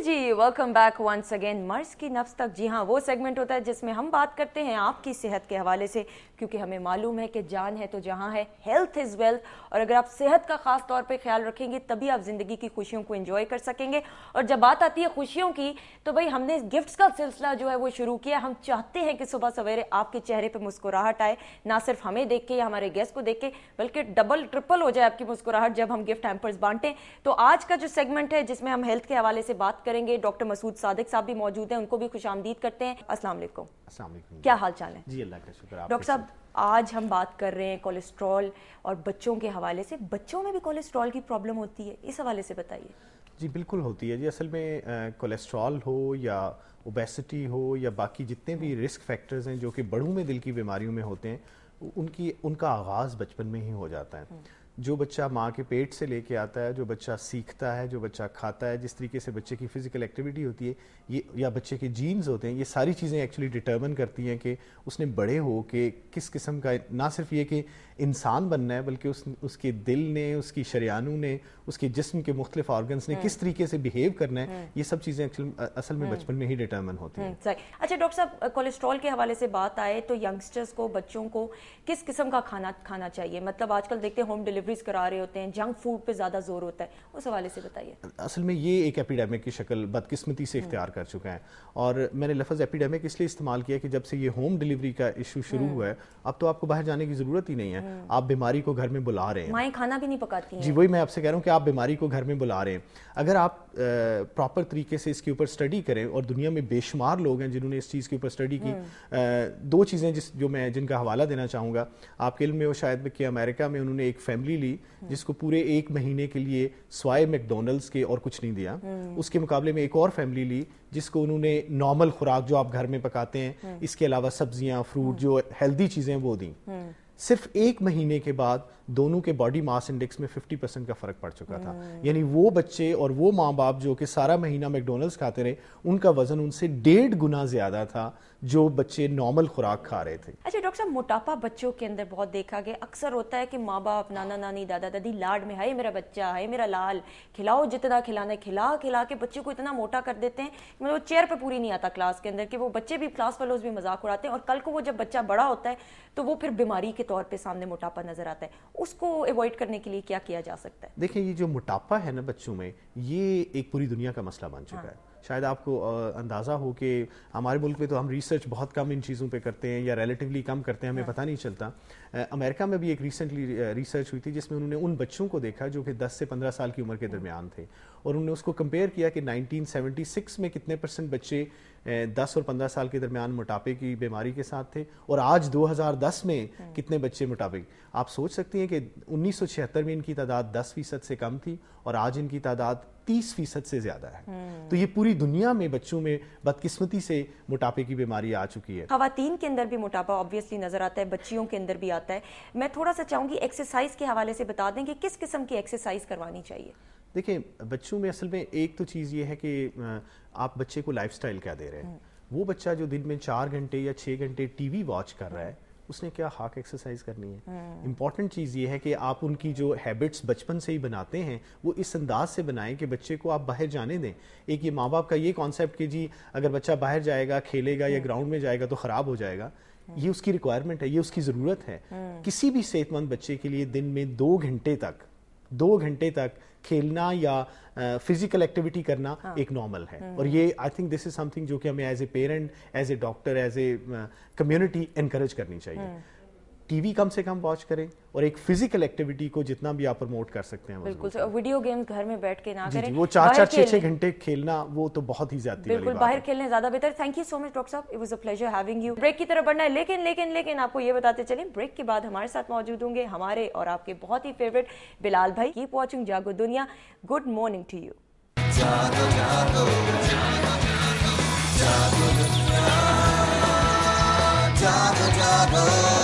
جی welcome back once again مرض کی نفس تک. جی ہاں, وہ سیگمنٹ ہوتا ہے جس میں ہم بات کرتے ہیں آپ کی صحت کے حوالے سے, کیونکہ ہمیں معلوم ہے کہ جان ہے تو جہاں ہے, ہیلتھ از ویلتھ, اور اگر آپ صحت کا خاص طور پہ خیال رکھیں گے تبھی آپ زندگی کی خوشیوں کو انجوائے کر سکیں گے. اور جب بات آتی ہے خوشیوں کی تو بھائی ہم نے گفٹس کا سلسلہ جو ہے وہ شروع کیا. ہم چاہتے ہیں کہ صبح سویرے آپ کے چہرے پہ مسکراہٹ آئے, نہ صرف ہمیں دیکھ کے یا ہمارے گیسٹ کو دیکھ کے بلکہ ڈبل ٹرپل ہو جائے آپ کی مسکراہٹ جب ہم گفٹ ہیمپرز بانٹیں. تو آج کا جو سیگمنٹ ہے جس میں ہم ہیلتھ کے حوالے سے بات کریں گے, ڈاکٹر مسعود صادق صاحب بھی موجود ہیں, ان کو بھی خوش آمدید کرتے ہیں. السلام علیکم. السلام علیکم. کیا حال چال ہے؟ جی اللہ کا شکر. ڈاکٹر صاحب آج ہم بات کر رہے ہیں کولیسٹرول اور بچوں کے حوالے سے. بچوں میں بھی کولیسٹرول کی پرابلم ہوتی ہے, اس حوالے سے بتائیے. جی بالکل ہوتی ہے. جی اصل میں کولیسٹرول ہو یا اوبیسٹی ہو یا باقی جتنے بھی رسک فیکٹرز ہیں جو کہ بڑوں میں دل کی بیماریوں میں ہوتے ہیں, ان کا آغاز بچپن میں ہی ہو جاتا ہے. جو بچہ ماں کے پیٹ سے لے کے آتا ہے, جو بچہ سیکھتا ہے, جو بچہ کھاتا ہے, جس طریقے سے بچے کی فزیکل ایکٹیویٹی ہوتی ہے یہ یا بچے کے جینز ہوتے ہیں, یہ ساری چیزیں ایکچولی ڈٹرمن کرتی ہیں کہ اس نے بڑے ہو کے کس قسم کا, نہ صرف یہ کہ انسان بننا ہے بلکہ اس کے دل نے, اس کی شریانوں نے, اس کے جسم کے مختلف آرگنز نے کس طریقے سے بیہیو کرنا ہے, یہ سب چیزیں اصل میں بچپن میں ہی ڈٹرمن ہوتی ہیں. اچھا ڈاکٹر صاحب, کولیسٹرول کے حوالے سے بات آئے تو ینگسٹرز کو, بچوں کو کس قسم کا کھانا کھانا چاہیے؟ مطلب آج کل دیکھتے ہیں ہوم ڈیلیوریز کرا رہے ہوتے ہیں, جنک فوڈ پہ زیادہ زور ہوتا ہے, اس حوالے سے بتائیے. اصل میں یہ ایک ایپیڈیمک کی شکل بدقسمتی سے اختیار کر چکا ہے, اور میں نے لفظ ایپیڈیمک اس لیے استعمال کیا کہ جب سے یہ ہوم ڈیلیوری کا ایشو شروع ہوا ہے اب تو آپ کو باہر جانے کی ضرورت ہی نہیں ہے. آپ بیماری کو گھر میں بلا رہے ہیں, مائیں کھانا بھی نہیں پکاتی ہیں. جی وہی میں آپ سے کہہ رہا ہوں کہ آپ بیماری کو گھر میں بلا رہے ہیں. اگر آپ پراپر طریقے سے اس کے اوپر اسٹڈی کریں, اور دنیا میں بے شمار لوگ ہیں جنہوں نے اس چیز کے اوپر اسٹڈی کی, دو چیزیں جن کا حوالہ دینا چاہوں گا. آپ کے علم میں وہ شاید کہ امریکہ میں انہوں نے ایک فیملی لی جس کو پورے 1 مہینے کے لیے سوائے میکڈونلڈس کے اور کچھ نہیں دیا. اس کے مقابلے میں ایک اور فیملی لی جس کو انہوں نے نارمل خوراک جو آپ گھر میں پکاتے ہیں, اس کے علاوہ سبزیاں, فروٹ, جو ہیلدی چیزیں وہ دیں. صرف 1 مہینے کے بعد دونوں کے باڈی ماس انڈیکس میں 50% کا فرق پڑ چکا تھا. یعنی وہ بچے اور وہ ماں باپ جو کہ سارا مہینہ میکڈونلڈس کھاتے رہے, ان کا وزن ان سے 1.5 گنا زیادہ تھا جو بچے نارمل خوراک کھا رہے تھے. اچھا ڈاکٹر صاحب, موٹاپا بچوں کے اندر بہت دیکھا گیا. اکثر ہوتا ہے کہ ماں باپ, نانا نانی, دادا دادی لاڈ میں, ہائے میرا بچہ, ہائے میرا لال, کھلاؤ جتنا کھلانا ہے, کھلا کے بچے کو اتنا موٹا کر دیتے ہیں کہ وہ چیئر پہ پوری نہیں آتا کلاس کے اندر, کہ وہ بچے بھی, کلاس فیلوز بھی مذاق اڑاتے ہیں, اور کل کو وہ جب بچہ بڑا ہوتا ہے تو وہ پھر بیماری کے طور پہ سامنے موٹاپا نظر آتا ہے. اس کو ایوائڈ کرنے کے لیے کیا کیا جا سکتا ہے؟ دیکھیں, یہ جو موٹاپا ہے نا بچوں میں, یہ ایک پوری دنیا کا مسئلہ بن چکا ہے. شاید آپ کو اندازہ ہو کہ ہمارے ملک میں تو ہم ریسرچ بہت کم ان چیزوں پہ کرتے ہیں, یا ریلیٹیولی کم کرتے ہیں, ہمیں پتہ نہیں چلتا. امریکہ میں بھی ایک ریسنٹلی ریسرچ ہوئی تھی جس میں انہوں نے ان بچوں کو دیکھا جو کہ 10 سے 15 سال کی عمر کے درمیان تھے, اور انہوں نے اس کو کمپیئر کیا کہ 1976 میں کتنے % بچے 10 اور 15 سال کے درمیان موٹاپے کی بیماری کے ساتھ تھے, اور آج 2010 میں کتنے بچے موٹاپے. آپ سوچ سکتے ہیں کہ 1976 میں ان کی تعداد 10% سے کم تھی, اور آج ان کی تعداد 30% سے زیادہ ہے. تو یہ پوری دنیا میں بچوں میں بدقسمتی سے موٹاپے کی بیماری آ چکی ہے. خواتین کے اندر بھی موٹاپا آبویسلی نظر آتا ہے, بچیوں کے اندر بھی آتا ہے. میں تھوڑا سا چاہوں گی ایکسرسائز کے حوالے سے بتا دیں کہ کس قسم کی ایکسرسائز کروانی چاہیے. دیکھیں, بچوں میں اصل میں ایک تو چیز یہ ہے کہ آپ بچے کو لائف سٹائل کیا دے رہے ہیں. وہ بچہ جو دن میں 4 گھنٹے یا 6 گھنٹے ٹی وی واچ کر رہا ہے, اس نے کیا ہاک ایکسرسائز کرنی ہے. امپورٹنٹ چیز یہ ہے کہ آپ ان کی جو ہیبٹس بچپن سے ہی بناتے ہیں وہ اس انداز سے بنائیں کہ بچے کو آپ باہر جانے دیں. ایک یہ ماں باپ کا یہ کانسیپٹ کہ جی اگر بچہ باہر جائے گا, کھیلے گا یا گراؤنڈ میں جائے گا تو خراب ہو جائے گا, یہ اس کی ریکوائرمنٹ ہے, یہ اس کی ضرورت ہے. کسی بھی صحت مند بچے کے لیے دن میں 2 گھنٹے تک کھیلنا یا فزیکل ایکٹیویٹی کرنا ایک نارمل ہے. اور یہ I think this is some thing جو کہ ہمیں as a parent, as a doctor, as a community encourage کرنی چاہیے. ٹی وی کم سے کم واچ کریں, اور ایک فزیکل ایکٹیویٹی کو جتنا بھی آپ پروموٹ کر سکتے ہیں. بالکل, ویڈیو گیمز گھر میں بیٹھ کے نہ کریں. وہ 4-4 6-6 گھنٹے کھیلنا وہ تو بہت ہی زیادتی والی بات ہے. بالکل, باہر کھیلنے زیادہ بہتر. Thank you so much doctor صاحب, it was a pleasure having you. Break کی طرف بڑھنا ہے, لیکن آپ کو یہ بتاتے چلیں, بریک کے بعد ہمارے ساتھ موجود ہوں گے ہمارے اور آپ کے بہت ہی فیوریٹ بلال بھائی. Cap watching Jaago Duniya. Good morning to you. جاگو جاگو جاگو دنیا, جاگو جاگو.